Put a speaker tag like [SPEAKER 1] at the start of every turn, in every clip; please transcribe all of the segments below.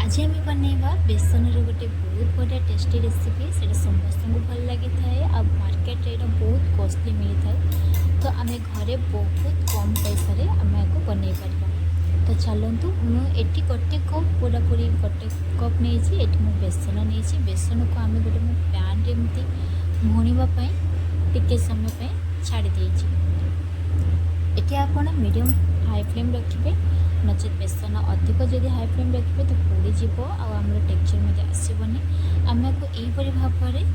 [SPEAKER 1] आज आम बनवा बेसन गोटे बहुत बढ़िया टेस्टी रेसिपी से समस्त को भल लगी था। मार्केट ये बहुत कॉस्टली मिलता है, तो आम घरे बहुत कम पैसा आम आपको बनई पार। तो चलतु मुझे गोटे कप पूरा पूरी गोटे कप नहीं बेसन नहीं। बेसन को आम गोटे पैन एमती भुणवाई टिके समय छाड़ी देती। ये आप मीडियम हाई फ्लेम रखिए, नचेत बेसन अधिक जदि हाई फ्लेम रखिए तो पोड़ीजी आम टेक्चर मत आसबनी। आम को यहीपरि भाव में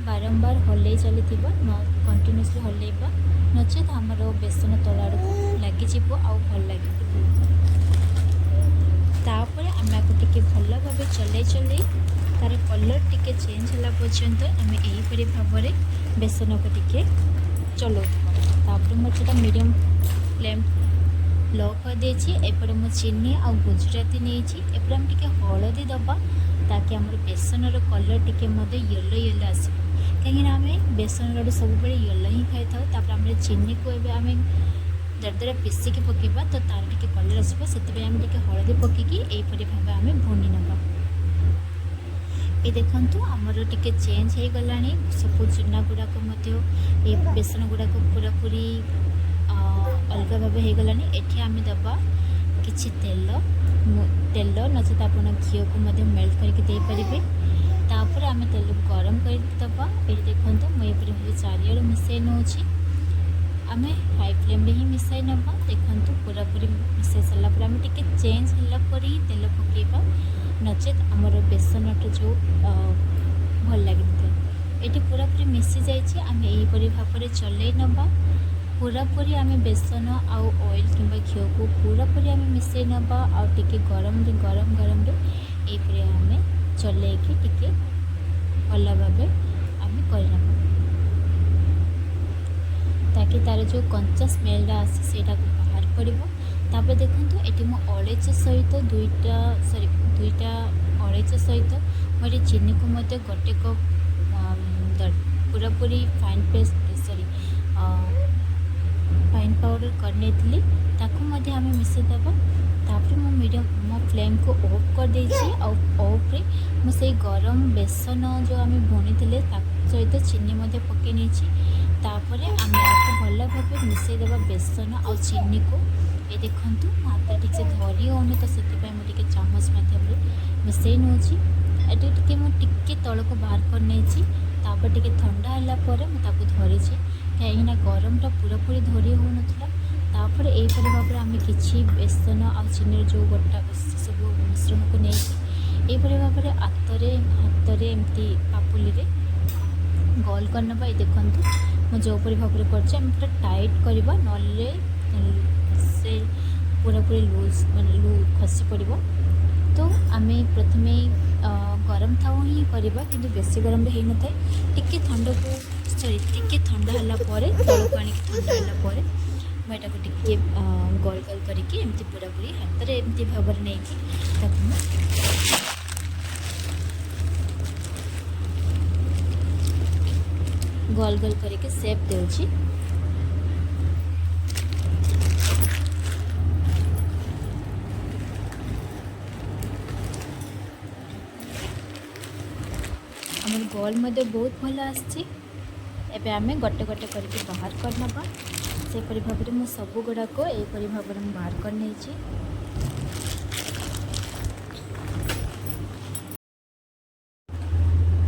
[SPEAKER 1] बारंबार हल्ई चली कंटिन्यूसली हल्लैबा, नचेत आमर बेसन तल आड़ को लगिज भल लगे। तापर आम आपको भल भाव चल चल तार कलर टिके चेंज होला पर्यंत आम यहीपरि भाव में बेसन को टिके चलाऊँ। मुझे मीडियम फ्लेम लो कर देछि। एपटे मु चीनी आ गुजराती नहीं। एपटे हम टिके हलदी दबा ताकि आम बेसन कलर टिके येलो येलो आस, कहीं आम बेसन लड्डू सब येलो ही खाई था। आम चीनी को आम दरदरा पिसिकी पकेबा तो तार टिके कलर आसो, से आम टिके हलदी पकईकी यहीपरि भाव आम भुनी नवा। ये देखु आमर टिके चेंज हो गला सब चूना गुड़ाक बेसन गुड़ाक पूरा पूरी अलग भाव हो गला। ये आम दबा कि तेल नचेत आप घी को मेल्ट करके पारे। तापर आम तेल को गरम करदबा। ये देखो मुझे भाव चारिआड़ मिसाई नौ आम हाई फ्लेम ही मिसाई नवा। देखु पूरा पूरी मिसाई सारापर आम टिके चेंज होगापर ही तेल पकेबा, नचेत आमर बेसन जो भल लगे ये पूरा पूरी मिसी जाइए। आम यहीपरि भाव में चलई नवा। पूरा पूरी आम बेसन आउ ऑयल किंबा घी को पूरा पूरी आम मिसाई नवा। आउ टिके गरम गरम गरम यहीपरि आम चलैकी टिके भल भाव आम करना, ताकि तार जो कंचा स्मेल आसे से बाहर पड़ो। देखो ये मुझे अड़ेच सहित दुईटा अड़ेच सहित मुझे चीनी को गोटे कप पूरा पूरी फाइन पेस्ट फाइन पाउडर करनी ताकू आम मिसेदेव। तापर मो मीडियम मो फ्लेम को ऑफ कर देछि। ऑफ रे मुझे गरम बेसन जो आम भुनी सहित चीनी पकई नहीं। तापर आम आपको भल भाव मिसेदेव बेसन और चीनी को। ये देखूँ हाथ ठीक से धरी होनी, तो से मुझे चामच मध्यम मिसई नौ। ये मुझे तल को बाहर कर नहीं। तापर टिके ठंडा है मुझे धरी कहीं गरमटा पूरा पूरी धरी हो नाला। तापर यहीपरि भाव में आम कि बेसन आ चीनी जो गोटा सब मिश्रण को नहीं यहीपरि भाव में हाथ एमती पापुली गोल करना। ये देखूँ मुझे जोपरी भाव में कर पूरा टाइट करवा, नले से पूरा पूरी लूज खसी पड़ो। तो आम प्रथमे गरम थाऊ ही करवा, किंतु बेसी गरम हो न था। टिके ठंडा को टिके ठंडा है तल को आनिक ठंडा है मुझे टिके गोल गोल करके एमती पूरा पूरी हाथ में एमती भाव में नहीं गोल गोल करके सेप देउछि। आम गोल बहुत भल आसी। आम गोटे गोटे करके बाहर करना। से भाव में मुझे सब गुड़ाक यहीपरि भाव में बाहर कर नहीं।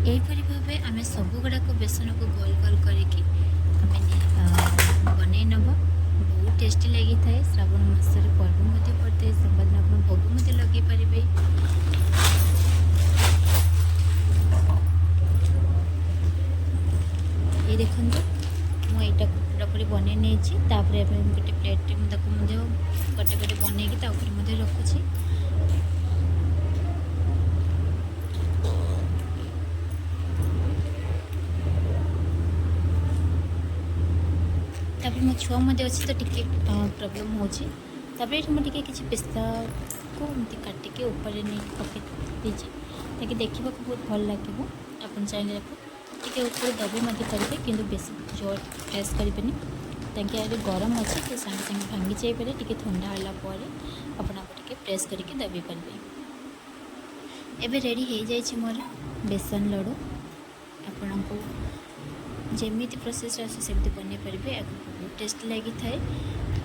[SPEAKER 1] यहीपरि भाव आम सब गुड़ाक बेसन को गोल गोल करके बनई नवा। बहुत टेस्टी लगी था। श्रावण मासर पर्व पड़ता है, संबाद आप भोग लगे पारे। ये देखो मुझे पूरा पूरी बनई नहीं। गोटे प्लेट गोटे गोटे बनई रखुच्छी। मो छुआ अच्छी तो टी प्रोब्लेम होती मुझे किसी पिस्ता को काटिके ऊपर नहीं पकई ताकि देखा बहुत भल लगे। आप चाहिए टिके ऊपर दबी पारे, कि बेस जोर प्रेस करेंगे ताकि ये गरम अच्छे तो सागे सागे भांगी जापे। टिके ठंडा है आपको प्रेस करके दबी पारे। एबे रेडी हो जाए मोर बेसन लड्डू आपण को जमीती प्रोसेस आसे सेमती बन पारे। बहुत टेस्ट लगी थाए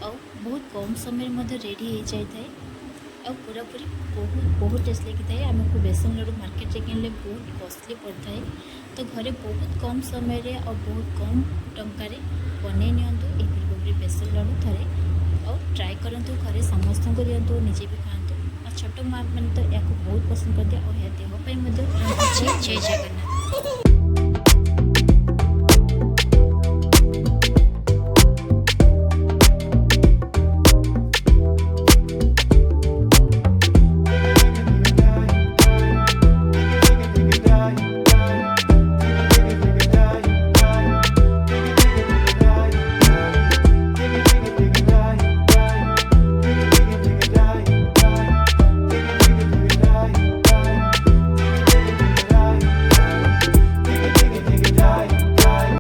[SPEAKER 1] और बहुत कम समय रेडी हो जाए और पूरापूरी बहुत टेस्ट लगी थाए। आमको बेसन लड्डू मार्केट में किनले बहुत कॉस्टली पड़ता है, तो घरे बहुत कम समय और बहुत कम टंकार बन नि बेसन लड्डू थे और ट्राए करूँ घरे समस्त को दिंतु निजे भी खातु और छोट माँ मैंने तो या बहुत पसंद करते और देहपाई जय जगन्नाथ।